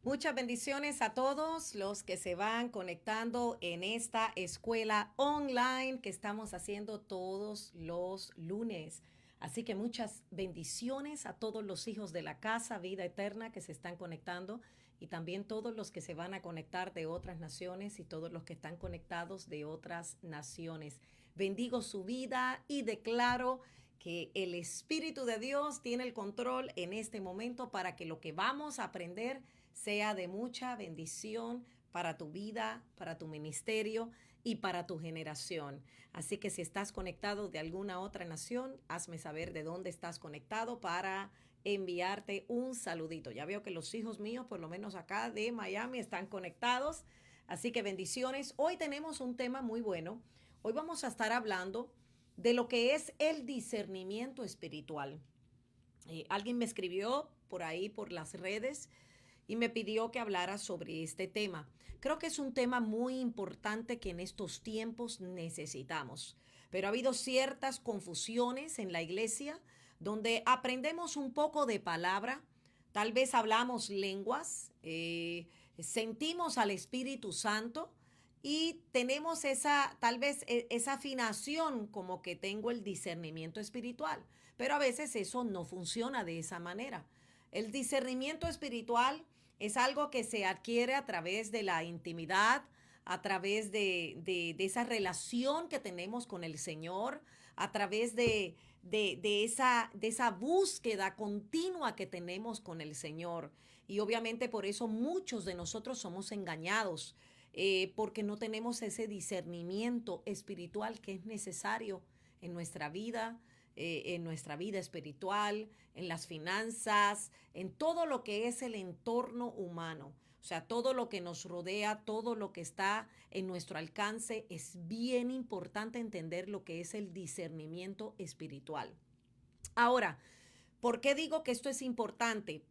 Muchas bendiciones a todos los que se van conectando en esta escuela online que estamos haciendo todos los lunes. Así que muchas bendiciones a todos los hijos de la casa, vida eterna, que se están conectando y también todos los que se van a conectar de otras naciones y todos los que están conectados de otras naciones. Bendigo su vida y declaro que el Espíritu de Dios tiene el control en este momento para que lo que vamos a aprender sea de mucha bendición para tu vida, para tu ministerio y para tu generación. Así que si estás conectado de alguna otra nación, hazme saber de dónde estás conectado para enviarte un saludito. Ya veo que los hijos míos, por lo menos acá de Miami, están conectados. Así que bendiciones. Hoy tenemos un tema muy bueno. Hoy vamos a estar hablando de lo que es el discernimiento espiritual. Alguien me escribió por ahí, por las redes, y me pidió que hablara sobre este tema. Creo que es un tema muy importante que en estos tiempos necesitamos, pero ha habido ciertas confusiones en la iglesia donde aprendemos un poco de palabra, tal vez hablamos lenguas, sentimos al Espíritu Santo y tenemos esa, tal vez esa afinación como que tengo el discernimiento espiritual, pero a veces eso no funciona de esa manera. El discernimiento espiritual es algo que se adquiere a través de la intimidad, a través de esa relación que tenemos con el Señor, a través de esa búsqueda continua que tenemos con el Señor. Y obviamente por eso muchos de nosotros somos engañados, porque no tenemos ese discernimiento espiritual que es necesario en nuestra vida espiritual, en las finanzas, en todo lo que es el entorno humano. O sea, todo lo que nos rodea, todo lo que está en nuestro alcance, es bien importante entender lo que es el discernimiento espiritual. Ahora, ¿por qué digo que esto es importante?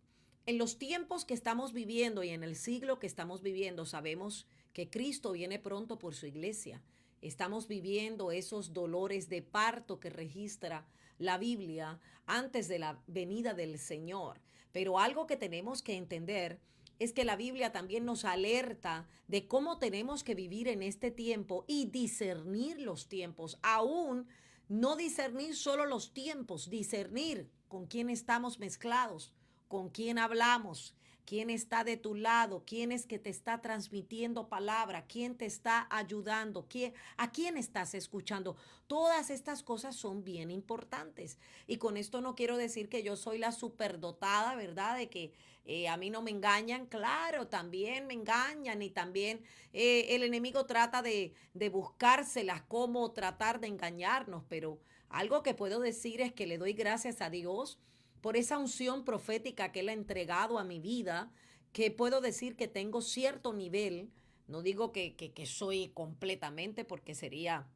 En los tiempos que estamos viviendo y en el siglo que estamos viviendo, sabemos que Cristo viene pronto por su iglesia. Estamos viviendo esos dolores de parto que registra la Biblia antes de la venida del Señor. Pero algo que tenemos que entender es que la Biblia también nos alerta de cómo tenemos que vivir en este tiempo y discernir los tiempos, aún no discernir solo los tiempos, discernir con quién estamos mezclados, con quién hablamos, quién está de tu lado, quién es que te está transmitiendo palabra, quién te está ayudando, a quién estás escuchando. Todas estas cosas son bien importantes. Y con esto no quiero decir que yo soy la superdotada, ¿verdad? De que a mí no me engañan. Claro, también me engañan y también el enemigo trata de buscárselas, cómo tratar de engañarnos. Pero algo que puedo decir es que le doy gracias a Dios por esa unción profética que Él ha entregado a mi vida, que puedo decir que tengo cierto nivel. No digo que soy completamente, porque sería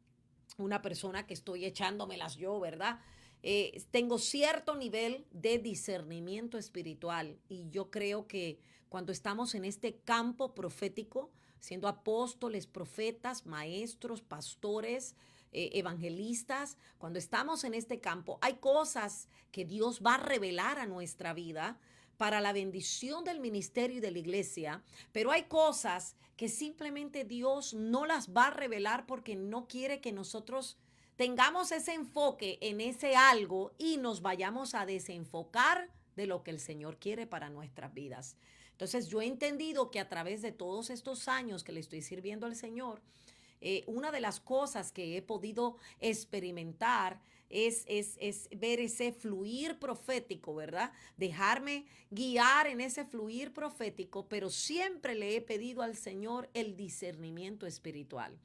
una persona que estoy echándomelas yo, ¿verdad? Tengo cierto nivel de discernimiento espiritual y yo creo que cuando estamos en este campo profético, siendo apóstoles, profetas, maestros, pastores, evangelistas, cuando estamos en este campo, hay cosas que Dios va a revelar a nuestra vida para la bendición del ministerio y de la iglesia, pero hay cosas que simplemente Dios no las va a revelar porque no quiere que nosotros tengamos ese enfoque en ese algo y nos vayamos a desenfocar de lo que el Señor quiere para nuestras vidas. Entonces yo he entendido que a través de todos estos años que le estoy sirviendo al Señor, una de las cosas que he podido experimentar es ver ese fluir profético, ¿verdad? Dejarme guiar en ese fluir profético, pero siempre le he pedido al Señor el discernimiento espiritual,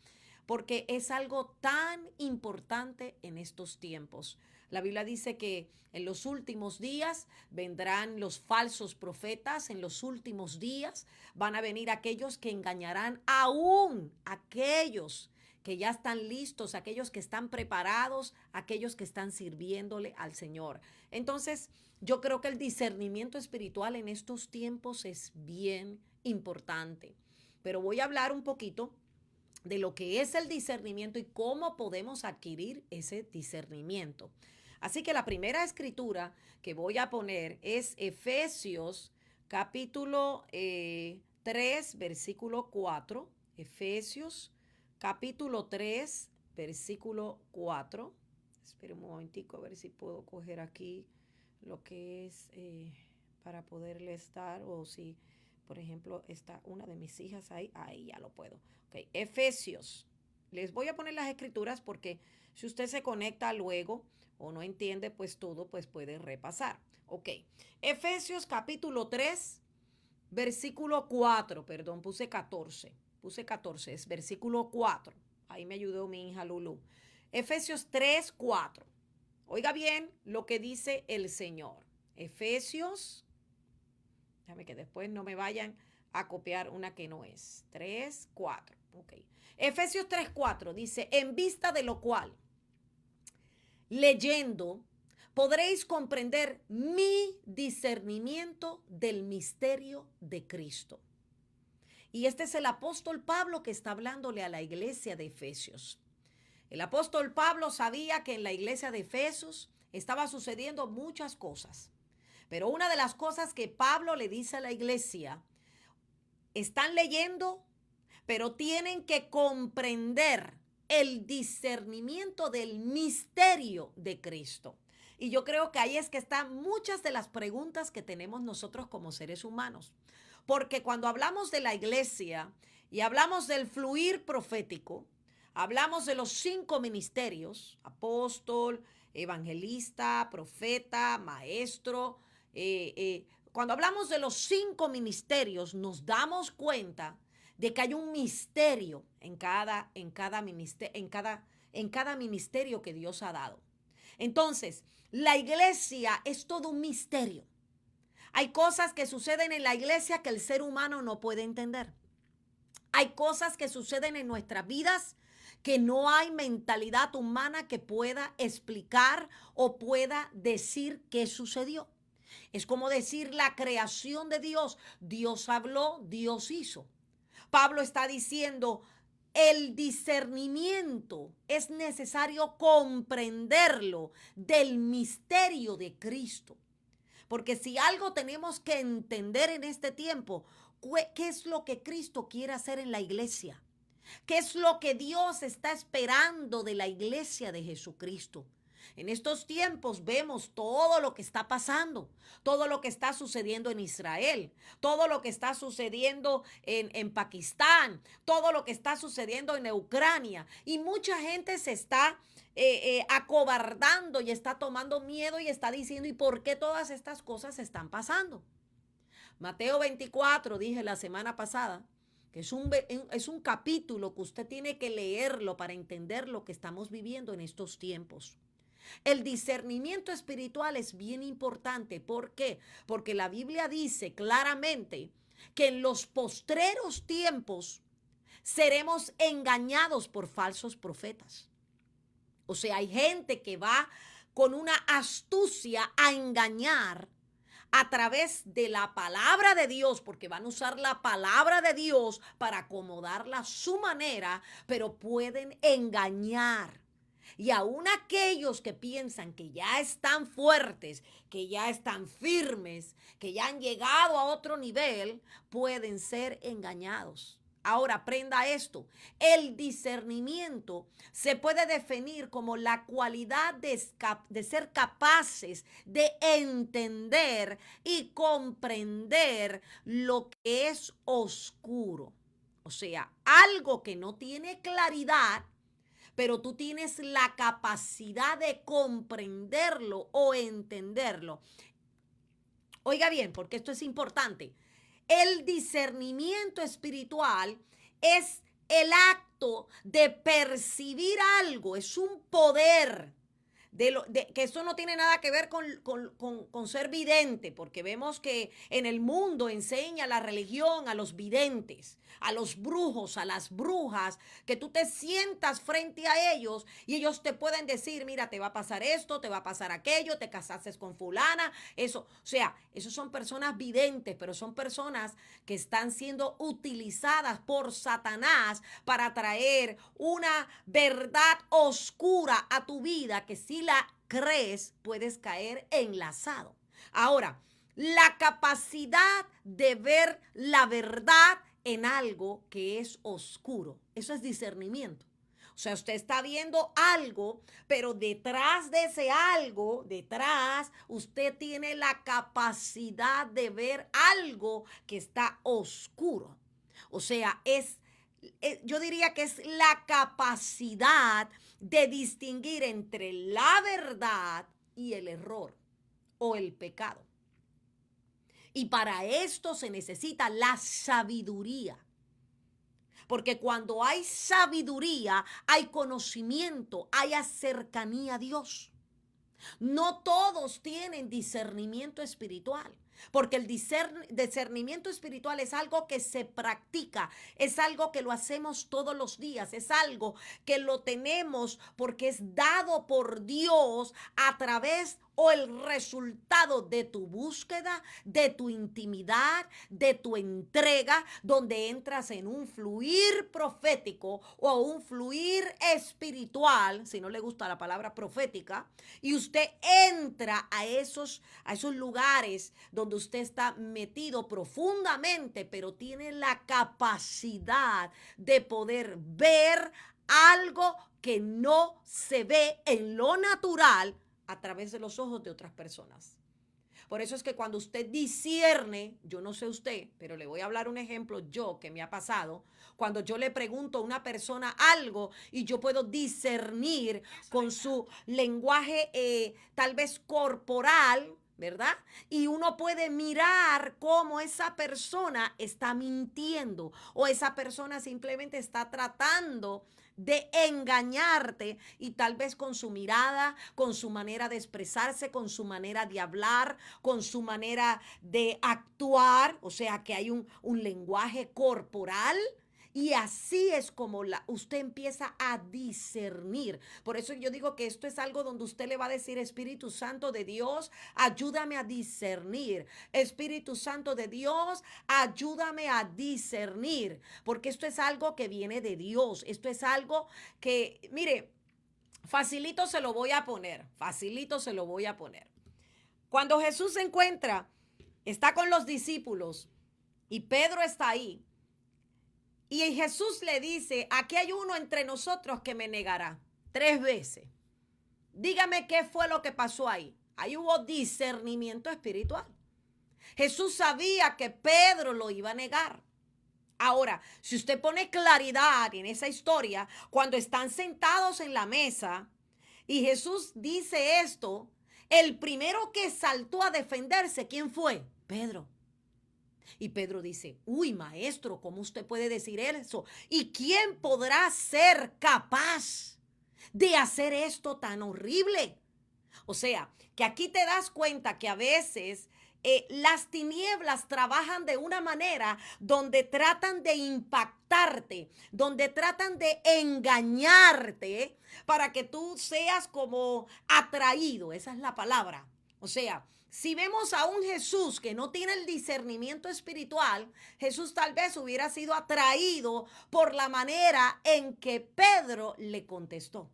porque es algo tan importante en estos tiempos. La Biblia dice que en los últimos días vendrán los falsos profetas, en los últimos días van a venir aquellos que engañarán aún aquellos que ya están listos, aquellos que están preparados, aquellos que están sirviéndole al Señor. Entonces, yo creo que el discernimiento espiritual en estos tiempos es bien importante. Pero voy a hablar un poquito de lo que es el discernimiento y cómo podemos adquirir ese discernimiento. Así que la primera escritura que voy a poner es Efesios capítulo 3, versículo 4. Efesios, capítulo 3, versículo 4. Espera un momentico a ver si puedo coger aquí lo que es para poderles dar, o si, por ejemplo, está una de mis hijas ahí ya lo puedo. Ok, Efesios. Les voy a poner las escrituras porque si usted se conecta luego o no entiende pues todo, pues puede repasar. Ok, Efesios capítulo 3, versículo 4, perdón, puse 14, es versículo 4. Ahí me ayudó mi hija Lulu. Efesios 3, 4. Oiga bien lo que dice el Señor. Efesios, déjame que después no me vayan a copiar una que no es. 3, 4. Ok. Efesios 3, 4 dice, en vista de lo cual, leyendo, podréis comprender mi discernimiento del misterio de Cristo. Y este es el apóstol Pablo que está hablándole a la iglesia de Efesios. El apóstol Pablo sabía que en la iglesia de Efesios estaba sucediendo muchas cosas. Pero una de las cosas que Pablo le dice a la iglesia, están leyendo, pero tienen que comprender el discernimiento del misterio de Cristo. Y yo creo que ahí es que están muchas de las preguntas que tenemos nosotros como seres humanos. Porque cuando hablamos de la iglesia y hablamos del fluir profético, hablamos de los 5 ministerios: apóstol, evangelista, profeta, maestro. Cuando hablamos de los 5 ministerios, nos damos cuenta de que hay un misterio en cada ministerio que Dios ha dado. Entonces, la iglesia es todo un misterio. Hay cosas que suceden en la iglesia que el ser humano no puede entender. Hay cosas que suceden en nuestras vidas que no hay mentalidad humana que pueda explicar o pueda decir qué sucedió. Es como decir la creación de Dios. Dios habló, Dios hizo. Pablo está diciendo, el discernimiento es necesario comprenderlo del misterio de Cristo. Porque si algo tenemos que entender en este tiempo, ¿qué es lo que Cristo quiere hacer en la iglesia? ¿Qué es lo que Dios está esperando de la iglesia de Jesucristo? En estos tiempos vemos todo lo que está pasando, todo lo que está sucediendo en Israel, todo lo que está sucediendo en Pakistán, todo lo que está sucediendo en Ucrania. Y mucha gente se está acobardando y está tomando miedo y está diciendo, ¿y por qué todas estas cosas están pasando? Mateo 24, dije la semana pasada, que es un capítulo que usted tiene que leerlo para entender lo que estamos viviendo en estos tiempos. El discernimiento espiritual es bien importante. ¿Por qué? Porque la Biblia dice claramente que en los postreros tiempos seremos engañados por falsos profetas. O sea, hay gente que va con una astucia a engañar a través de la palabra de Dios, porque van a usar la palabra de Dios para acomodarla a su manera, pero pueden engañar. Y aún aquellos que piensan que ya están fuertes, que ya están firmes, que ya han llegado a otro nivel, pueden ser engañados. Ahora aprenda esto. El discernimiento se puede definir como la cualidad de ser capaces de entender y comprender lo que es oscuro. O sea, algo que no tiene claridad, pero tú tienes la capacidad de comprenderlo o entenderlo. Oiga bien, porque esto es importante. El discernimiento espiritual es el acto de percibir algo, es un poder. Que eso no tiene nada que ver con ser vidente, porque vemos que en el mundo enseña la religión a los videntes, a los brujos, a las brujas, que tú te sientas frente a ellos y ellos te pueden decir, mira, te va a pasar esto, te va a pasar aquello, te casaste con fulana, eso. O sea, esos son personas videntes, pero son personas que están siendo utilizadas por Satanás para traer una verdad oscura a tu vida que si la crees puedes caer enlazado. Ahora, la capacidad de ver la verdad en algo que es oscuro. Eso es discernimiento. O sea, usted está viendo algo, pero detrás de ese algo, detrás, usted tiene la capacidad de ver algo que está oscuro. O sea, yo diría que es la capacidad de distinguir entre la verdad y el error o el pecado. Y para esto se necesita la sabiduría. Porque cuando hay sabiduría, hay conocimiento, hay cercanía a Dios. No todos tienen discernimiento espiritual. Porque el discernimiento espiritual es algo que se practica, es algo que lo hacemos todos los días, es algo que lo tenemos porque es dado por Dios a través o el resultado de tu búsqueda, de tu intimidad, de tu entrega, donde entras en un fluir profético o un fluir espiritual, si no le gusta la palabra profética, y usted entra a esos lugares donde usted está metido profundamente, pero tiene la capacidad de poder ver algo que no se ve en lo natural a través de los ojos de otras personas. Por eso es que cuando usted discierne, yo no sé usted, pero le voy a hablar un ejemplo yo que me ha pasado, cuando yo le pregunto a una persona algo y yo puedo discernir con su lenguaje tal vez corporal, ¿verdad? Y uno puede mirar cómo esa persona está mintiendo o esa persona simplemente está tratando de engañarte y tal vez con su mirada, con su manera de expresarse, con su manera de hablar, con su manera de actuar, o sea que hay un lenguaje corporal. Y así es como usted empieza a discernir. Por eso yo digo que esto es algo donde usted le va a decir, Espíritu Santo de Dios, ayúdame a discernir. Espíritu Santo de Dios, ayúdame a discernir. Porque esto es algo que viene de Dios. Esto es algo que, mire, facilito se lo voy a poner. Facilito se lo voy a poner. Cuando Jesús se encuentra, está con los discípulos y Pedro está ahí. Y Jesús le dice, aquí hay uno entre nosotros que me negará 3 veces. Dígame qué fue lo que pasó ahí. Ahí hubo discernimiento espiritual. Jesús sabía que Pedro lo iba a negar. Ahora, si usted pone claridad en esa historia, cuando están sentados en la mesa y Jesús dice esto, el primero que saltó a defenderse, ¿quién fue? Pedro. Y Pedro dice, uy, maestro, ¿cómo usted puede decir eso? ¿Y quién podrá ser capaz de hacer esto tan horrible? O sea, que aquí te das cuenta que a veces las tinieblas trabajan de una manera donde tratan de impactarte, donde tratan de engañarte para que tú seas como atraído, esa es la palabra. O sea, si vemos a un Jesús que no tiene el discernimiento espiritual, Jesús tal vez hubiera sido atraído por la manera en que Pedro le contestó.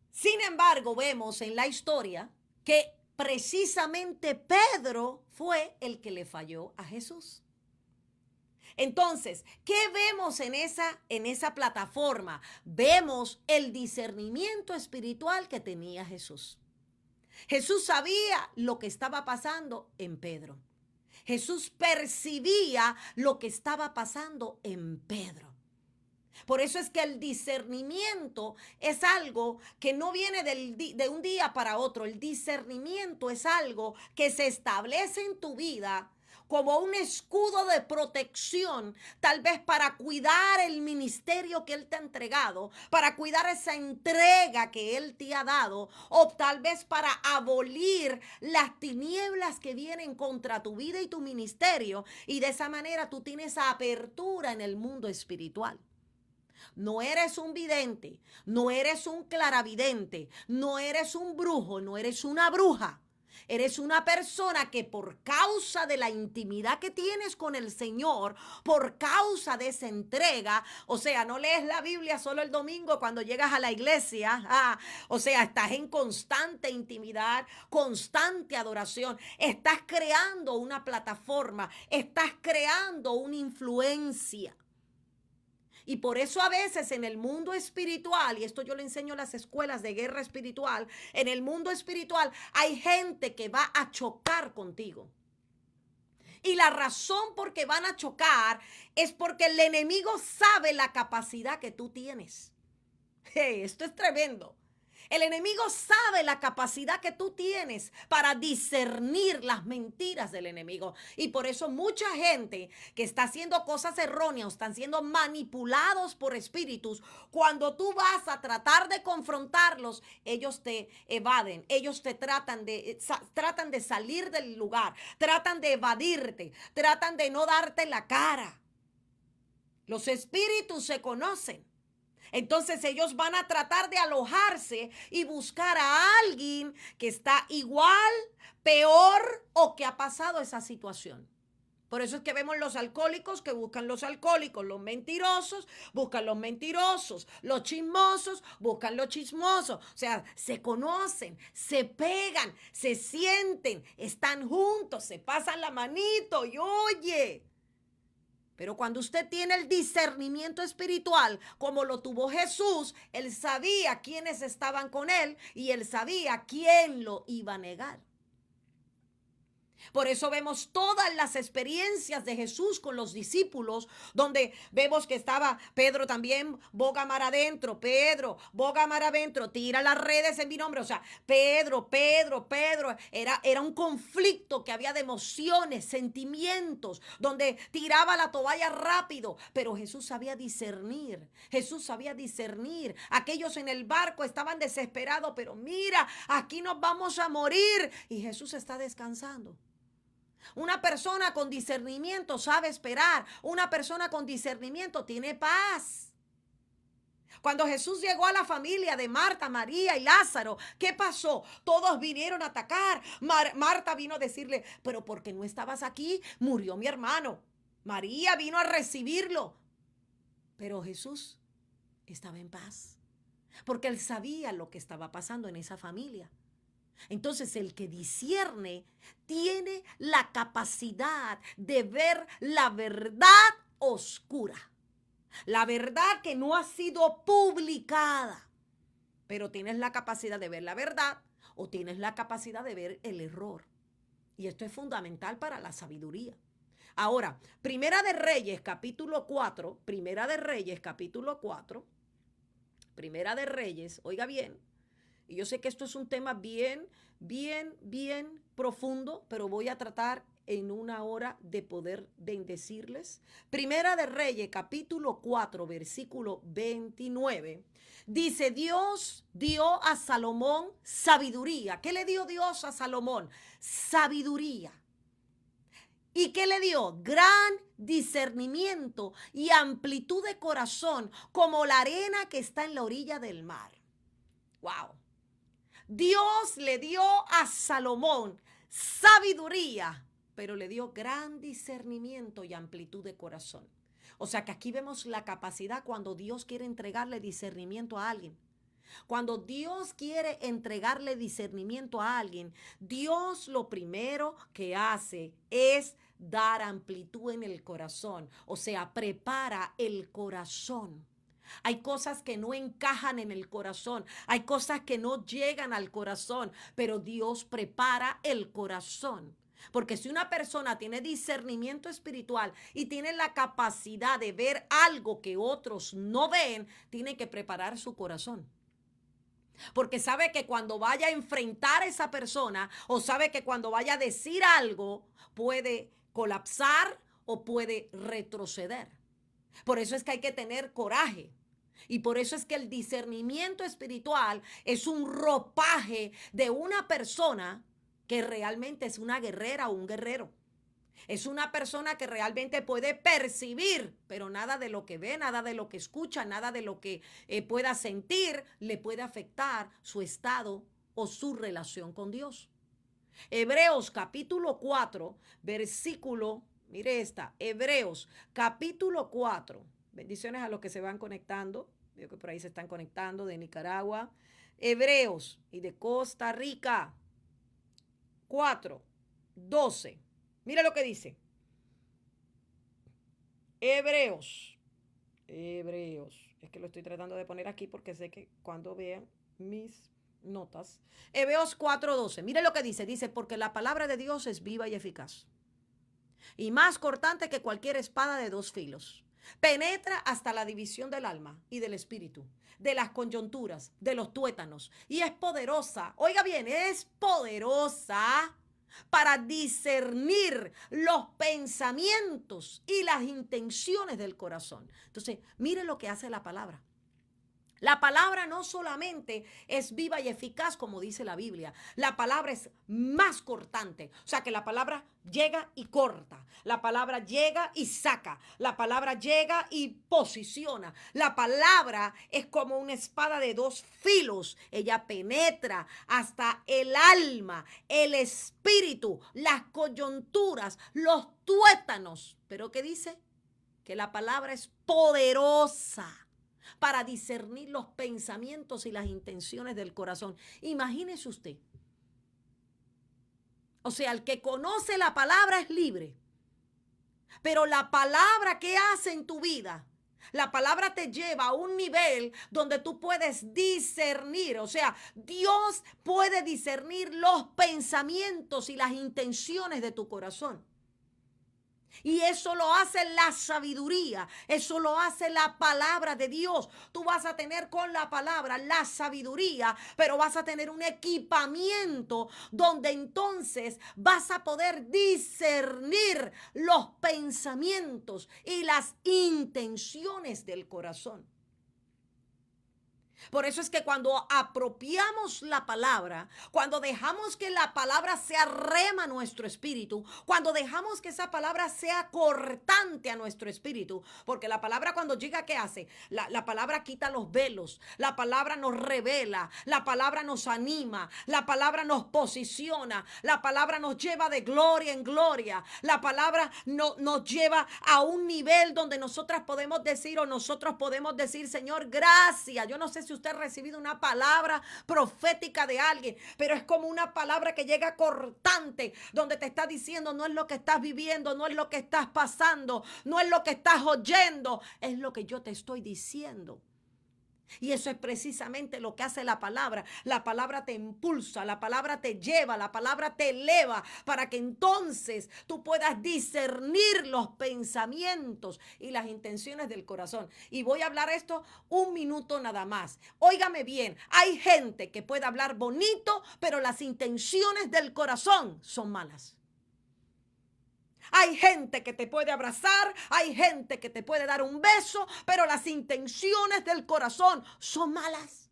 Sin embargo, vemos en la historia que precisamente Pedro fue el que le falló a Jesús. Entonces, ¿qué vemos en esa plataforma? Vemos el discernimiento espiritual que tenía Jesús. Jesús sabía lo que estaba pasando en Pedro. Jesús percibía lo que estaba pasando en Pedro. Por eso es que el discernimiento es algo que no viene de un día para otro. El discernimiento es algo que se establece en tu vida como un escudo de protección, tal vez para cuidar el ministerio que Él te ha entregado, para cuidar esa entrega que Él te ha dado, o tal vez para abolir las tinieblas que vienen contra tu vida y tu ministerio, y de esa manera tú tienes apertura en el mundo espiritual. No eres un vidente, no eres un claravidente, no eres un brujo, no eres una bruja. Eres una persona que por causa de la intimidad que tienes con el Señor, por causa de esa entrega, o sea, no lees la Biblia solo el domingo cuando llegas a la iglesia, o sea, estás en constante intimidad, constante adoración, estás creando una plataforma, estás creando una influencia. Y por eso a veces en el mundo espiritual, y esto yo le enseño en las escuelas de guerra espiritual, en el mundo espiritual hay gente que va a chocar contigo. Y la razón por qué van a chocar es porque el enemigo sabe la capacidad que tú tienes. Hey, esto es tremendo. El enemigo sabe la capacidad que tú tienes para discernir las mentiras del enemigo. Y por eso mucha gente que está haciendo cosas erróneas, están siendo manipulados por espíritus. Cuando tú vas a tratar de confrontarlos, ellos te evaden, ellos te tratan de salir del lugar, tratan de evadirte, tratan de no darte la cara. Los espíritus se conocen. Entonces ellos van a tratar de alojarse y buscar a alguien que está igual, peor o que ha pasado esa situación. Por eso es que vemos los alcohólicos que buscan los alcohólicos, los mentirosos buscan los mentirosos, los chismosos buscan los chismosos. O sea, se conocen, se pegan, se sienten, están juntos, se pasan la manito y oye. Pero cuando usted tiene el discernimiento espiritual, como lo tuvo Jesús, él sabía quiénes estaban con él y él sabía quién lo iba a negar. Por eso vemos todas las experiencias de Jesús con los discípulos, donde vemos que estaba Pedro también, boga mar adentro, Pedro, boga mar adentro, tira las redes en mi nombre. O sea, Pedro, era un conflicto que había de emociones, sentimientos, donde tiraba la toalla rápido, pero Jesús sabía discernir, Aquellos en el barco estaban desesperados, pero mira, aquí nos vamos a morir y Jesús está descansando. Una persona con discernimiento sabe esperar. Una persona con discernimiento tiene paz. Cuando Jesús llegó a la familia de Marta, María y Lázaro, ¿qué pasó? Todos vinieron a atacar. Marta vino a decirle, pero porque no estabas aquí, murió mi hermano. María vino a recibirlo. Pero Jesús estaba en paz, porque él sabía lo que estaba pasando en esa familia. Entonces el que discierne tiene la capacidad de ver la verdad oscura, la verdad que no ha sido publicada, pero tienes la capacidad de ver la verdad o tienes la capacidad de ver el error. Y esto es fundamental para la sabiduría. Ahora, Primera de Reyes, capítulo 4, Primera de Reyes, oiga bien. Y yo sé que esto es un tema bien profundo, pero voy a tratar en una hora de poder bendecirles. Primera de Reyes, capítulo 4, versículo 29. Dice, Dios dio a Salomón sabiduría. ¿Qué le dio Dios a Salomón? Sabiduría. ¿Y qué le dio? Gran discernimiento y amplitud de corazón, como la arena que está en la orilla del mar. ¡Wow! Dios le dio a Salomón sabiduría, pero le dio gran discernimiento y amplitud de corazón. O sea que aquí vemos la capacidad cuando Dios quiere entregarle discernimiento a alguien. Cuando Dios quiere entregarle discernimiento a alguien, Dios lo primero que hace es dar amplitud en el corazón. O sea, prepara el corazón. Hay cosas que no encajan en el corazón, hay cosas que no llegan al corazón, pero Dios prepara el corazón. Porque si una persona tiene discernimiento espiritual y tiene la capacidad de ver algo que otros no ven, tiene que preparar su corazón. Porque sabe que cuando vaya a enfrentar a esa persona o sabe que cuando vaya a decir algo puede colapsar o puede retroceder. Por eso es que hay que tener coraje. Y por eso es que el discernimiento espiritual es un ropaje de una persona que realmente es una guerrera o un guerrero. Es una persona que realmente puede percibir, pero nada de lo que ve, nada de lo que escucha, nada de lo que pueda sentir le puede afectar su estado o su relación con Dios. Hebreos capítulo 4, versículo, mire esta, Hebreos capítulo 4. Bendiciones a los que se van conectando. Veo que por ahí se están conectando de Nicaragua. Hebreos y de Costa Rica. 4, 12. Mira lo que dice. Hebreos. Es que lo estoy tratando de poner aquí porque sé que cuando vean mis notas. Hebreos 4:12. Mire lo que dice. Dice, porque la palabra de Dios es viva y eficaz. Y más cortante que cualquier espada de dos filos. Penetra hasta la división del alma y del espíritu, de las coyunturas, de los tuétanos. Y es poderosa, oiga bien, es poderosa para discernir los pensamientos y las intenciones del corazón. Entonces, mire lo que hace la palabra. La palabra no solamente es viva y eficaz, como dice la Biblia. La palabra es más cortante. O sea que la palabra llega y corta. La palabra llega y saca. La palabra llega y posiciona. La palabra es como una espada de dos filos. Ella penetra hasta el alma, el espíritu, las coyunturas, los tuétanos. ¿Pero qué dice? Que la palabra es poderosa para discernir los pensamientos y las intenciones del corazón. Imagínese usted. O sea, el que conoce la palabra es libre. Pero la palabra que hace en tu vida, la palabra te lleva a un nivel donde tú puedes discernir. O sea, Dios puede discernir los pensamientos y las intenciones de tu corazón. Y eso lo hace la sabiduría, eso lo hace la palabra de Dios. Tú vas a tener con la palabra la sabiduría, pero vas a tener un equipamiento donde entonces vas a poder discernir los pensamientos y las intenciones del corazón. Por eso es que cuando apropiamos la palabra, cuando dejamos que la palabra sea rema a nuestro espíritu, cuando dejamos que esa palabra sea cortante a nuestro espíritu, porque la palabra cuando llega, ¿qué hace? La palabra quita los velos, la palabra nos revela, la palabra nos anima, la palabra nos posiciona, la palabra nos lleva de gloria en gloria, la palabra nos lleva a un nivel donde nosotros podemos decir, Señor, gracias. Yo no sé si usted ha recibido una palabra profética de alguien, pero es como una palabra que llega cortante, donde te está diciendo, no es lo que estás viviendo, no es lo que estás pasando, no es lo que estás oyendo, es lo que yo te estoy diciendo. Y eso es precisamente lo que hace la palabra. La palabra te impulsa, la palabra te lleva, la palabra te eleva para que entonces tú puedas discernir los pensamientos y las intenciones del corazón. Y voy a hablar esto un minuto nada más. Óigame bien, hay gente que puede hablar bonito, pero las intenciones del corazón son malas. Hay gente que te puede abrazar, hay gente que te puede dar un beso, pero las intenciones del corazón son malas.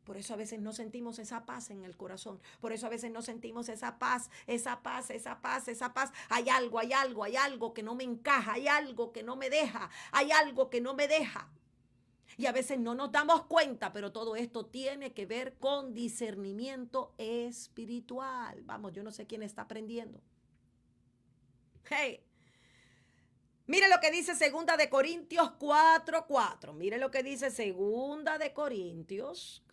Por eso a veces no sentimos esa paz en el corazón. Por eso a veces no sentimos esa paz, esa paz, esa paz, esa paz. Hay algo que no me encaja, hay algo que no me deja, hay algo que no me deja. Y a veces no nos damos cuenta, pero todo esto tiene que ver con discernimiento espiritual. Vamos, yo no sé quién está aprendiendo. Hey, mire lo que dice Segunda de Corintios 4:4. Mire lo que dice Segunda de Corintios.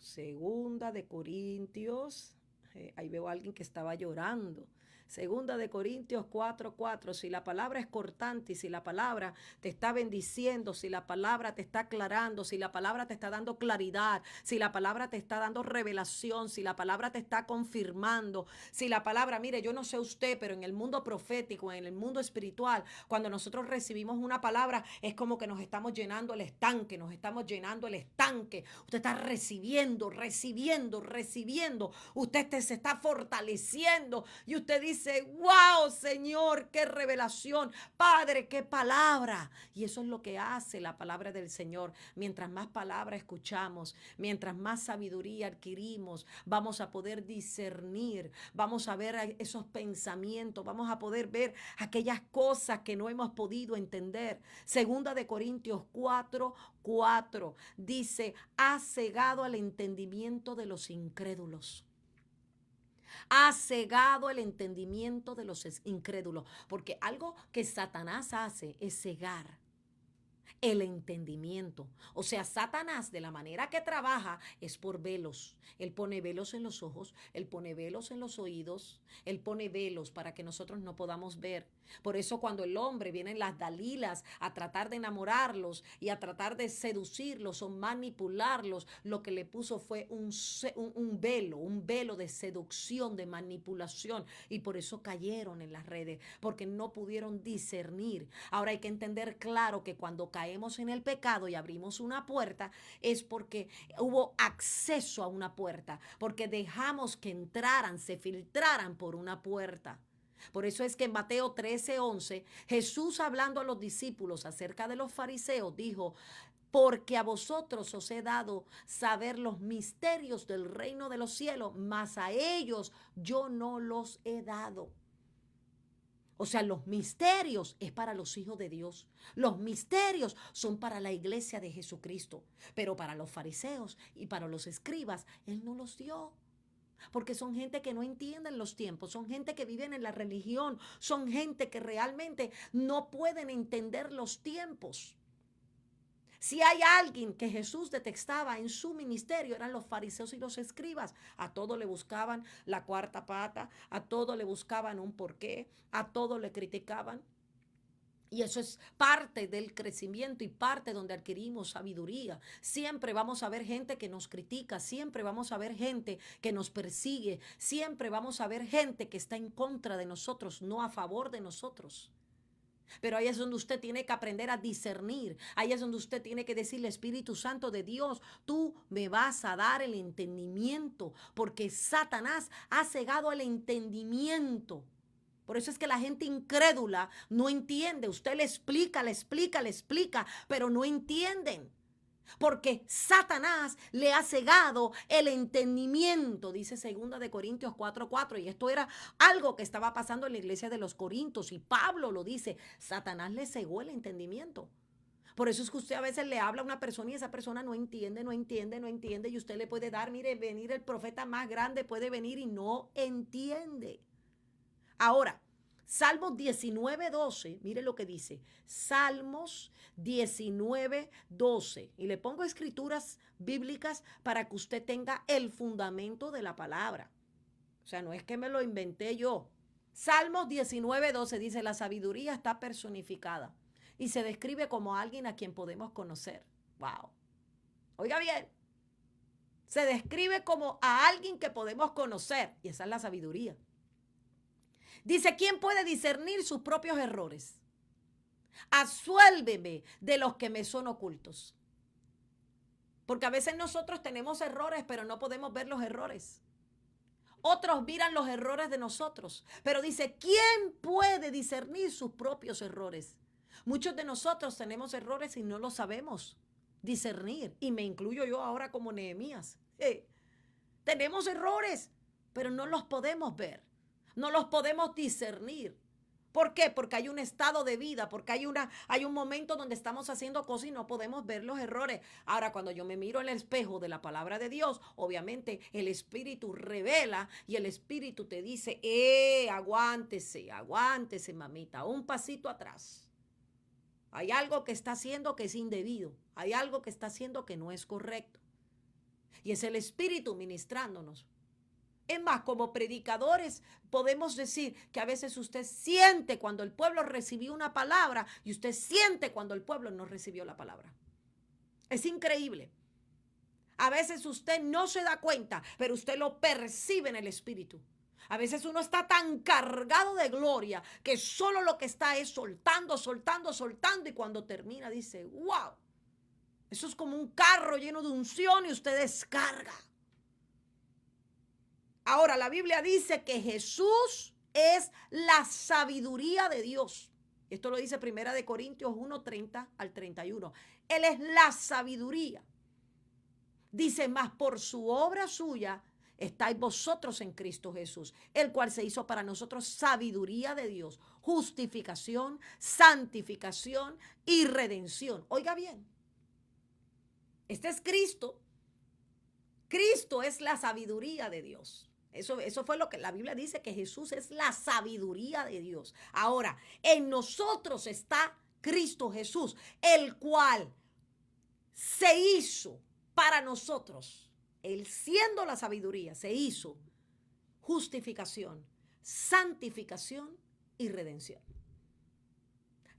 Ahí veo a alguien que estaba llorando. Segunda de Corintios 4:4. Si la palabra es cortante y si la palabra te está bendiciendo, si la palabra te está aclarando, si la palabra te está dando claridad, si la palabra te está dando revelación, si la palabra te está confirmando, si la palabra, mire, yo no sé usted, pero en el mundo profético, en el mundo espiritual, cuando nosotros recibimos una palabra, es como que nos estamos llenando el estanque, Usted está recibiendo. Usted se está fortaleciendo y usted dice, wow, Señor, qué revelación, Padre, qué palabra. Y eso es lo que hace la palabra del Señor. Mientras más palabra escuchamos, mientras más sabiduría adquirimos, vamos a poder discernir, vamos a ver esos pensamientos, vamos a poder ver aquellas cosas que no hemos podido entender. Segunda de Corintios 4:4 dice, ha cegado al entendimiento de los incrédulos, Ha cegado el entendimiento de los incrédulos. Porque algo que Satanás hace es cegar el entendimiento. O sea, Satanás, de la manera que trabaja, es por velos. Él pone velos en los ojos, él pone velos en los oídos, él pone velos para que nosotros no podamos ver. Por eso cuando el hombre vienen las dalilas a tratar de enamorarlos y a tratar de seducirlos o manipularlos, lo que le puso fue un velo de seducción, de manipulación. Y por eso cayeron en las redes, porque no pudieron discernir. Ahora hay que entender claro que cuando caemos en el pecado y abrimos una puerta, es porque hubo acceso a una puerta, porque dejamos que entraran, se filtraran por una puerta. Por eso es que en Mateo 13:11, Jesús hablando a los discípulos acerca de los fariseos, dijo: porque a vosotros os he dado saber los misterios del reino de los cielos, mas a ellos yo no los he dado. O sea, los misterios es para los hijos de Dios. Los misterios son para la iglesia de Jesucristo. Pero para los fariseos y para los escribas, Él no los dio. Porque son gente que no entienden los tiempos, son gente que viven en la religión, son gente que realmente no pueden entender los tiempos. Si hay alguien que Jesús detestaba en su ministerio, eran los fariseos y los escribas. A todo le buscaban la cuarta pata, a todo le buscaban un porqué, a todo le criticaban. Y eso es parte del crecimiento y parte donde adquirimos sabiduría. Siempre vamos a ver gente que nos critica, siempre vamos a ver gente que nos persigue, siempre vamos a ver gente que está en contra de nosotros, no a favor de nosotros. Pero ahí es donde usted tiene que aprender a discernir. Ahí es donde usted tiene que decirle: Espíritu Santo de Dios, tú me vas a dar el entendimiento, porque Satanás ha cegado el entendimiento. Por eso es que la gente incrédula no entiende. Usted le explica, pero no entienden. Porque Satanás le ha cegado el entendimiento, dice 2 Corintios 4:4. Y esto era algo que estaba pasando en la iglesia de los Corintios. Y Pablo lo dice: Satanás le cegó el entendimiento. Por eso es que usted a veces le habla a una persona y esa persona no entiende. Y usted le puede dar: mire, venir el profeta más grande, puede venir y no entiende. Ahora, Salmos 19:12, mire lo que dice. Salmos 19:12. Y le pongo escrituras bíblicas para que usted tenga el fundamento de la palabra. O sea, no es que me lo inventé yo. Salmos 19:12 dice: la sabiduría está personificada y se describe como alguien a quien podemos conocer. Wow. Oiga bien. Se describe como a alguien que podemos conocer. Y esa es la sabiduría. Dice: ¿quién puede discernir sus propios errores? Absuélveme de los que me son ocultos. Porque a veces nosotros tenemos errores, pero no podemos ver los errores. Otros miran los errores de nosotros. Pero dice: ¿quién puede discernir sus propios errores? Muchos de nosotros tenemos errores y no los sabemos discernir. Y me incluyo yo ahora como Nehemías. Tenemos errores, pero no los podemos ver. No los podemos discernir. ¿Por qué? Porque hay un estado de vida, porque hay un momento donde estamos haciendo cosas y no podemos ver los errores. Ahora, cuando yo me miro en el espejo de la palabra de Dios, obviamente el Espíritu revela y el Espíritu te dice: aguántese, mamita, un pasito atrás. Hay algo que está haciendo que es indebido. Hay algo que está haciendo que no es correcto. Y es el Espíritu ministrándonos. Es más, como predicadores podemos decir que a veces usted siente cuando el pueblo recibió una palabra y usted siente cuando el pueblo no recibió la palabra. Es increíble. A veces usted no se da cuenta, pero usted lo percibe en el espíritu. A veces uno está tan cargado de gloria que solo lo que está es soltando, y cuando termina dice: wow, eso es como un carro lleno de unción y usted descarga. Ahora, la Biblia dice que Jesús es la sabiduría de Dios. Esto lo dice 1 Corintios 1:30-31. Él es la sabiduría. Dice: mas por su obra suya estáis vosotros en Cristo Jesús, el cual se hizo para nosotros sabiduría de Dios, justificación, santificación y redención. Oiga bien, este es Cristo. Cristo es la sabiduría de Dios. Eso fue lo que la Biblia dice, que Jesús es la sabiduría de Dios. Ahora, en nosotros está Cristo Jesús, el cual se hizo para nosotros. Él siendo la sabiduría, se hizo justificación, santificación y redención.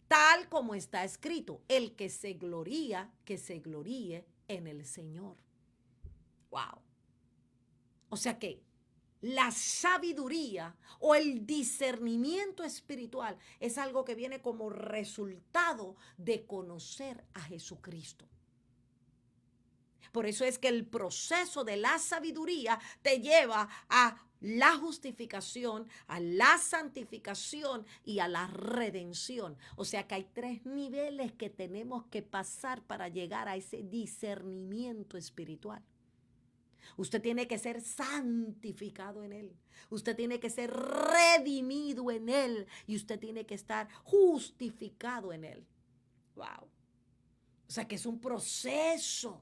Tal como está escrito, el que se gloría, que se gloríe en el Señor. Wow. O sea que la sabiduría o el discernimiento espiritual es algo que viene como resultado de conocer a Jesucristo. Por eso es que el proceso de la sabiduría te lleva a la justificación, a la santificación y a la redención. O sea que hay 3 niveles que tenemos que pasar para llegar a ese discernimiento espiritual. Usted tiene que ser santificado en Él. Usted tiene que ser redimido en Él. Y usted tiene que estar justificado en Él. Wow. O sea que es un proceso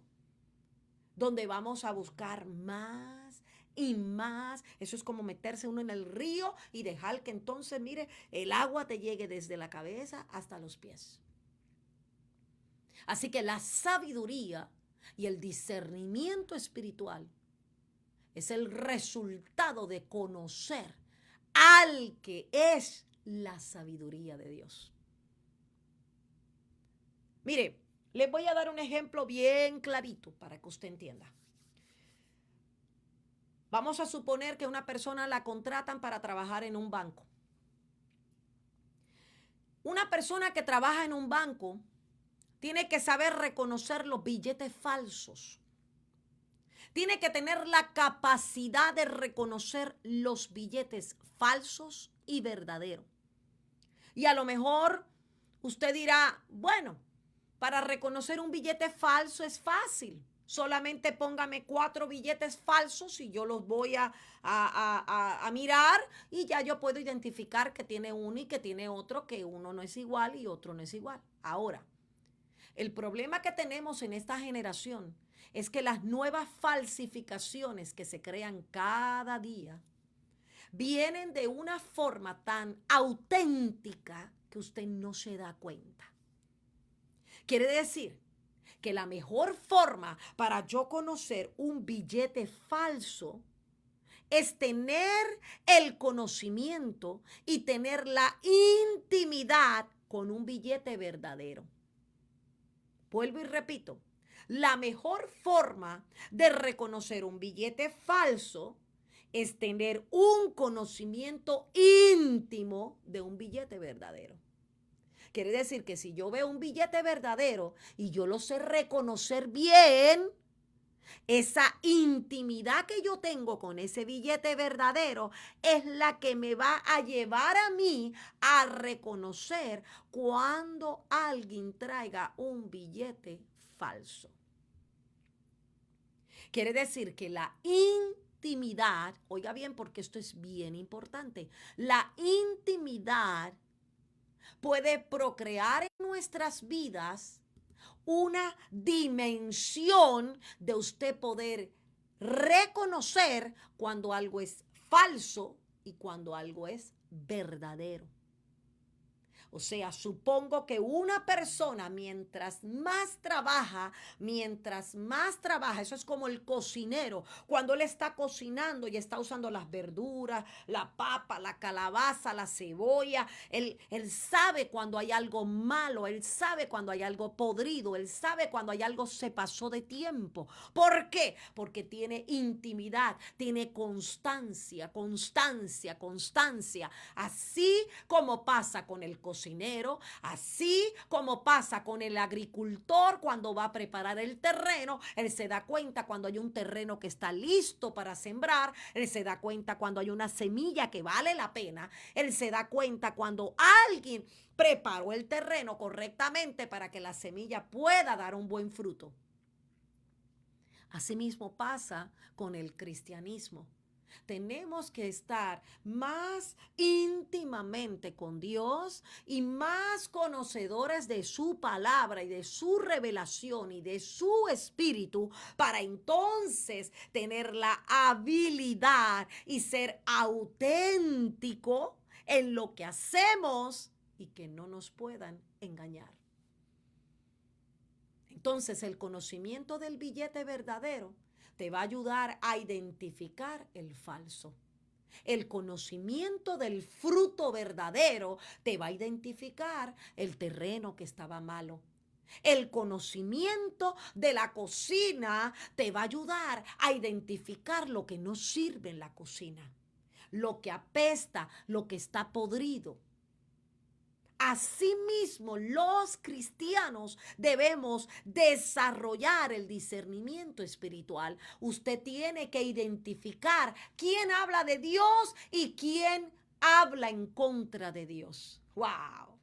donde vamos a buscar más y más. Eso es como meterse uno en el río y dejar que entonces, mire, el agua te llegue desde la cabeza hasta los pies. Así que la sabiduría y el discernimiento espiritual es el resultado de conocer al que es la sabiduría de Dios. Mire, les voy a dar un ejemplo bien clarito para que usted entienda. Vamos a suponer que una persona la contratan para trabajar en un banco. Una persona que trabaja en un banco tiene que saber reconocer los billetes falsos. Tiene que tener la capacidad de reconocer los billetes falsos y verdaderos. Y a lo mejor usted dirá, bueno, para reconocer un billete falso es fácil. Solamente póngame 4 billetes falsos y yo los voy a mirar y ya yo puedo identificar que tiene uno y que tiene otro, que uno no es igual y otro no es igual. Ahora, el problema que tenemos en esta generación es que las nuevas falsificaciones que se crean cada día vienen de una forma tan auténtica que usted no se da cuenta. Quiere decir que la mejor forma para yo conocer un billete falso es tener el conocimiento y tener la intimidad con un billete verdadero. Vuelvo y repito, la mejor forma de reconocer un billete falso es tener un conocimiento íntimo de un billete verdadero. Quiere decir que si yo veo un billete verdadero y yo lo sé reconocer bien, esa intimidad que yo tengo con ese billete verdadero es la que me va a llevar a mí a reconocer cuando alguien traiga un billete falso. Quiere decir que la intimidad, oiga bien porque esto es bien importante, la intimidad puede procrear en nuestras vidas una dimensión de usted poder reconocer cuando algo es falso y cuando algo es verdadero. O sea, supongo que una persona mientras más trabaja, eso es como el cocinero, cuando él está cocinando y está usando las verduras, la papa, la calabaza, la cebolla, él sabe cuando hay algo malo, él sabe cuando hay algo podrido, él sabe cuando hay algo se pasó de tiempo. ¿Por qué? Porque tiene intimidad, tiene constancia. Así como pasa con el cocinero, así como pasa con el agricultor cuando va a preparar el terreno, él se da cuenta cuando hay un terreno que está listo para sembrar, él se da cuenta cuando hay una semilla que vale la pena, él se da cuenta cuando alguien preparó el terreno correctamente para que la semilla pueda dar un buen fruto. Asimismo pasa con el cristianismo. Tenemos que estar más íntimamente con Dios y más conocedores de su palabra y de su revelación y de su espíritu para entonces tener la habilidad y ser auténtico en lo que hacemos y que no nos puedan engañar. Entonces, el conocimiento del billete verdadero te va a ayudar a identificar el falso. El conocimiento del fruto verdadero te va a identificar el terreno que estaba malo. El conocimiento de la cocina te va a ayudar a identificar lo que no sirve en la cocina, lo que apesta, lo que está podrido. Asimismo, los cristianos debemos desarrollar el discernimiento espiritual. Usted tiene que identificar quién habla de Dios y quién habla en contra de Dios. ¡Wow!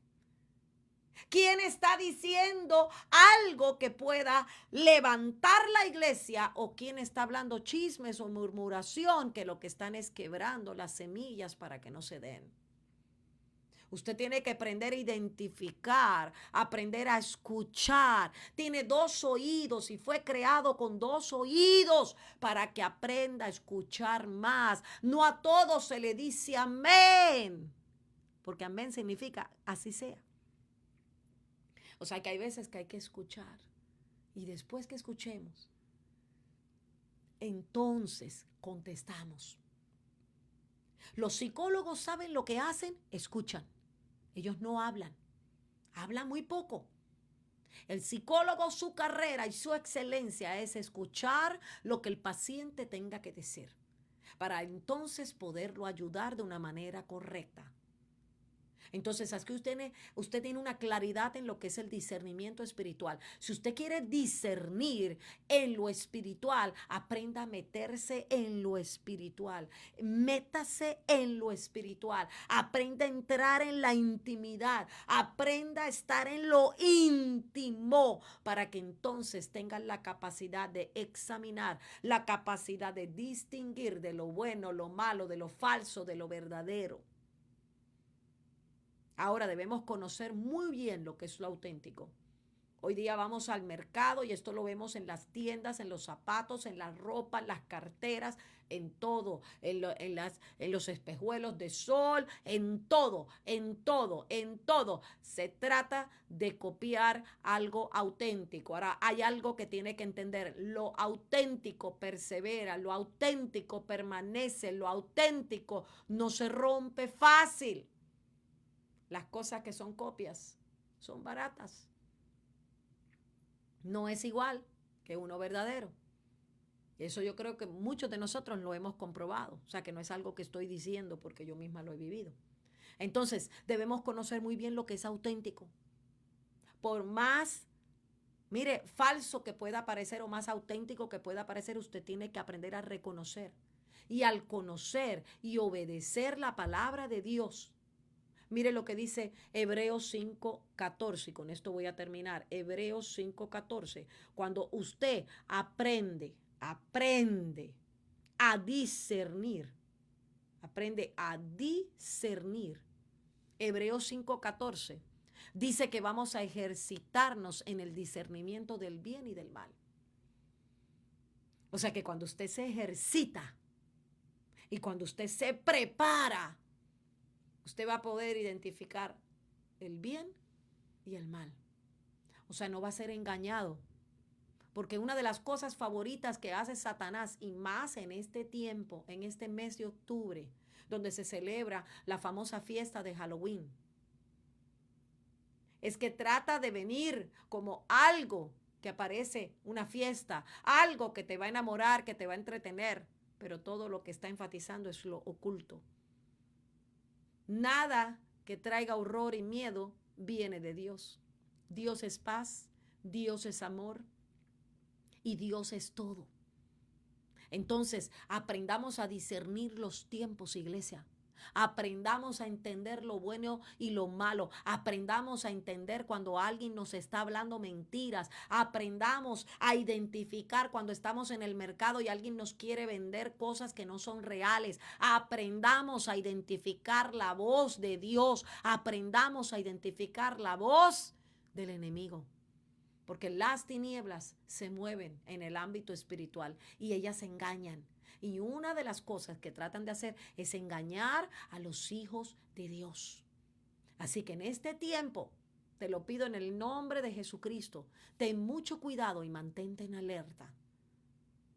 ¿Quién está diciendo algo que pueda levantar la iglesia o quién está hablando chismes o murmuración que lo que están es quebrando las semillas para que no se den? Usted tiene que aprender a identificar, aprender a escuchar. Tiene 2 oídos y fue creado con 2 oídos para que aprenda a escuchar más. No a todos se le dice amén, porque amén significa así sea. O sea que hay veces que hay que escuchar y después que escuchemos, entonces contestamos. Los psicólogos saben lo que hacen, escuchan. Ellos no hablan, hablan muy poco. El psicólogo, su carrera y su excelencia es escuchar lo que el paciente tenga que decir, para entonces poderlo ayudar de una manera correcta. Entonces, es que usted tiene una claridad en lo que es el discernimiento espiritual. Si usted quiere discernir en lo espiritual, aprenda a meterse en lo espiritual. Métase en lo espiritual. Aprenda a entrar en la intimidad. Aprenda a estar en lo íntimo para que entonces tengan la capacidad de examinar, la capacidad de distinguir de lo bueno, lo malo, de lo falso, de lo verdadero. Ahora debemos conocer muy bien lo que es lo auténtico. Hoy día vamos al mercado y esto lo vemos en las tiendas, en los zapatos, en la ropa, en las carteras, en todo, en los espejuelos de sol, en todo, en todo, en todo. Se trata de copiar algo auténtico. Ahora hay algo que tiene que entender. Lo auténtico persevera, lo auténtico permanece, lo auténtico no se rompe fácil. Las cosas que son copias son baratas. No es igual que uno verdadero. Eso yo creo que muchos de nosotros lo hemos comprobado. O sea, que no es algo que estoy diciendo porque yo misma lo he vivido. Entonces, debemos conocer muy bien lo que es auténtico. Por más, mire, falso que pueda parecer o más auténtico que pueda parecer, usted tiene que aprender a reconocer. Y al conocer y obedecer la palabra de Dios, mire lo que dice Hebreos 5:14, y con esto voy a terminar. Hebreos 5:14. Cuando usted aprende a discernir, Hebreos 5:14 dice que vamos a ejercitarnos en el discernimiento del bien y del mal. O sea que cuando usted se ejercita y cuando usted se prepara, usted va a poder identificar el bien y el mal. O sea, no va a ser engañado. Porque una de las cosas favoritas que hace Satanás, y más en este tiempo, en este mes de octubre, donde se celebra la famosa fiesta de Halloween, es que trata de venir como algo que aparece, una fiesta, algo que te va a enamorar, que te va a entretener, pero todo lo que está enfatizando es lo oculto. Nada que traiga horror y miedo viene de Dios. Dios es paz, Dios es amor y Dios es todo. Entonces, aprendamos a discernir los tiempos, iglesia. Aprendamos a entender lo bueno y lo malo. Aprendamos a entender cuando alguien nos está hablando mentiras. Aprendamos a identificar cuando estamos en el mercado y alguien nos quiere vender cosas que no son reales. Aprendamos a identificar la voz de Dios. Aprendamos a identificar la voz del enemigo. Porque las tinieblas se mueven en el ámbito espiritual y ellas engañan. Y una de las cosas que tratan de hacer es engañar a los hijos de Dios. Así que en este tiempo, te lo pido en el nombre de Jesucristo, ten mucho cuidado y mantente en alerta.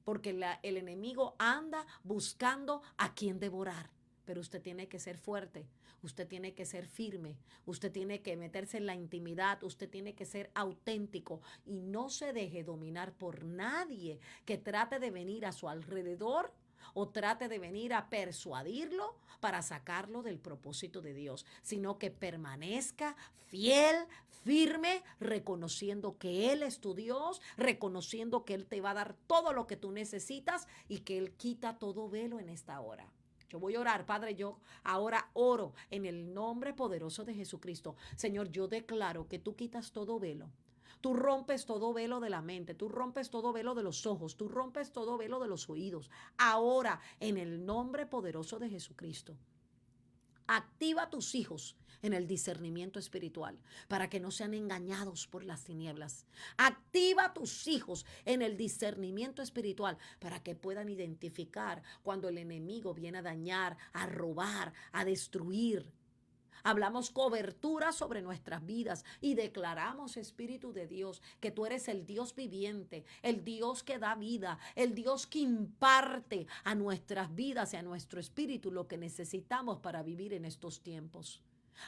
Porque el enemigo anda buscando a quien devorar. Pero usted tiene que ser fuerte, usted tiene que ser firme, usted tiene que meterse en la intimidad, usted tiene que ser auténtico y no se deje dominar por nadie que trate de venir a su alrededor o trate de venir a persuadirlo para sacarlo del propósito de Dios, sino que permanezca fiel, firme, reconociendo que Él es tu Dios, reconociendo que Él te va a dar todo lo que tú necesitas y que Él quita todo velo en esta hora. Yo voy a orar, Padre, yo ahora oro en el nombre poderoso de Jesucristo. Señor, yo declaro que tú quitas todo velo. Tú rompes todo velo de la mente, tú rompes todo velo de los ojos, tú rompes todo velo de los oídos. Ahora, en el nombre poderoso de Jesucristo, activa a tus hijos en el discernimiento espiritual para que no sean engañados por las tinieblas. Activa a tus hijos en el discernimiento espiritual para que puedan identificar cuando el enemigo viene a dañar, a robar, a destruir. Hablamos cobertura sobre nuestras vidas y declaramos, Espíritu de Dios, que tú eres el Dios viviente, el Dios que da vida, el Dios que imparte a nuestras vidas y a nuestro espíritu lo que necesitamos para vivir en estos tiempos.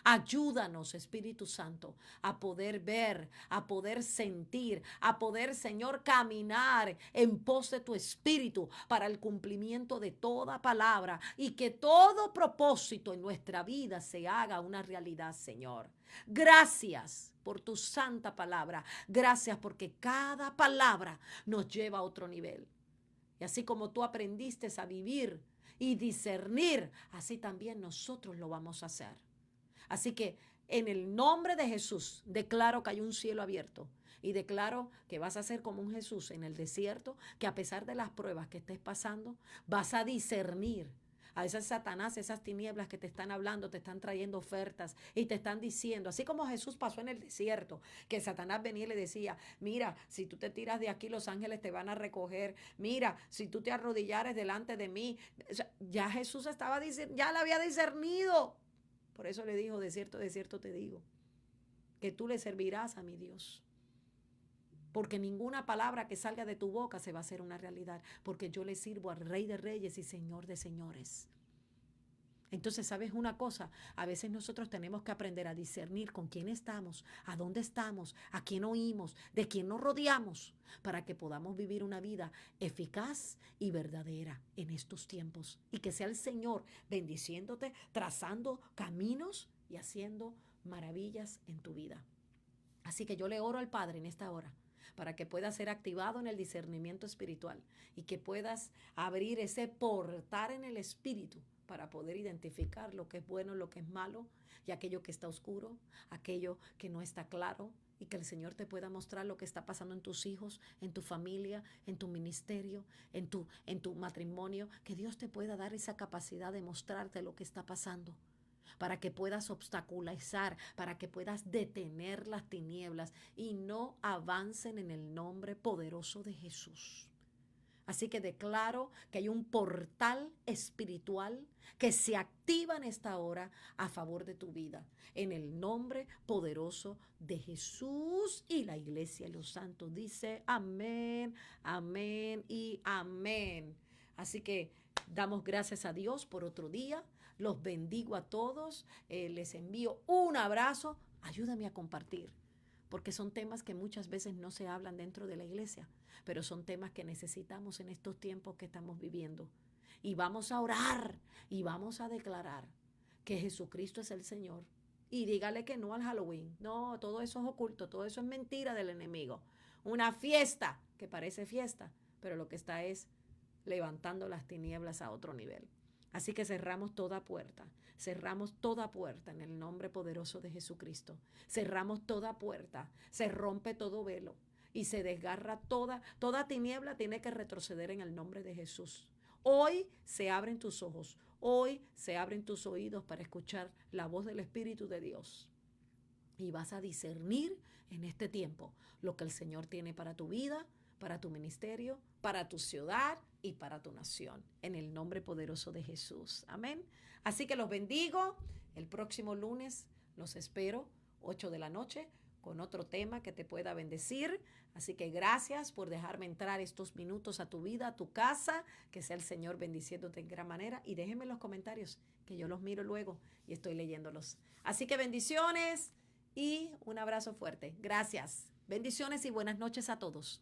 Ayúdanos, Espíritu Santo, a poder ver, a poder sentir, a poder, Señor, caminar en pos de tu Espíritu para el cumplimiento de toda palabra y que todo propósito en nuestra vida se haga una realidad, Señor. Gracias por tu santa palabra. Gracias porque cada palabra nos lleva a otro nivel. Y así como tú aprendiste a vivir y discernir, así también nosotros lo vamos a hacer. Así que en el nombre de Jesús declaro que hay un cielo abierto y declaro que vas a ser como un Jesús en el desierto, que a pesar de las pruebas que estés pasando, vas a discernir. A veces Satanás, esas tinieblas que te están hablando, te están trayendo ofertas y te están diciendo, así como Jesús pasó en el desierto, que Satanás venía y le decía, mira, si tú te tiras de aquí, los ángeles te van a recoger. Mira, si tú te arrodillares delante de mí. O sea, ya Jesús estaba diciendo, ya la había discernido. Por eso le dijo, de cierto te digo, que tú le servirás a mi Dios. Porque ninguna palabra que salga de tu boca se va a hacer una realidad. Porque yo le sirvo al Rey de Reyes y Señor de Señores. Entonces, ¿sabes una cosa? A veces nosotros tenemos que aprender a discernir con quién estamos, a dónde estamos, a quién oímos, de quién nos rodeamos, para que podamos vivir una vida eficaz y verdadera en estos tiempos. Y que sea el Señor bendiciéndote, trazando caminos y haciendo maravillas en tu vida. Así que yo le oro al Padre en esta hora para que puedas ser activado en el discernimiento espiritual y que puedas abrir ese portal en el espíritu para poder identificar lo que es bueno, lo que es malo y aquello que está oscuro, aquello que no está claro, y que el Señor te pueda mostrar lo que está pasando en tus hijos, en tu familia, en tu ministerio, en tu matrimonio, que Dios te pueda dar esa capacidad de mostrarte lo que está pasando, para que puedas obstaculizar, para que puedas detener las tinieblas y no avancen en el nombre poderoso de Jesús. Así que declaro que hay un portal espiritual que se activa en esta hora a favor de tu vida. En el nombre poderoso de Jesús, y la iglesia y los santos dice amén, amén y amén. Así que damos gracias a Dios por otro día. Los bendigo a todos. Les envío un abrazo. Ayúdame a compartir, porque son temas que muchas veces no se hablan dentro de la iglesia, pero son temas que necesitamos en estos tiempos que estamos viviendo. Y vamos a orar y vamos a declarar que Jesucristo es el Señor. Y dígale que no al Halloween. No, todo eso es oculto, todo eso es mentira del enemigo. Una fiesta que parece fiesta, pero lo que está es levantando las tinieblas a otro nivel. Así que cerramos toda puerta. Cerramos toda puerta en el nombre poderoso de Jesucristo. Cerramos toda puerta. Se rompe todo velo y se desgarra toda tiniebla tiene que retroceder en el nombre de Jesús. Hoy se abren tus ojos. Hoy se abren tus oídos para escuchar la voz del Espíritu de Dios. Y vas a discernir en este tiempo lo que el Señor tiene para tu vida, para tu ministerio, para tu ciudad y para tu nación. En el nombre poderoso de Jesús. Amén. Así que los bendigo. El próximo lunes los espero, 8 de la noche, con otro tema que te pueda bendecir. Así que gracias por dejarme entrar estos minutos a tu vida, a tu casa. Que sea el Señor bendiciéndote en gran manera. Y déjenme en los comentarios, que yo los miro luego y estoy leyéndolos. Así que bendiciones y un abrazo fuerte. Gracias. Bendiciones y buenas noches a todos.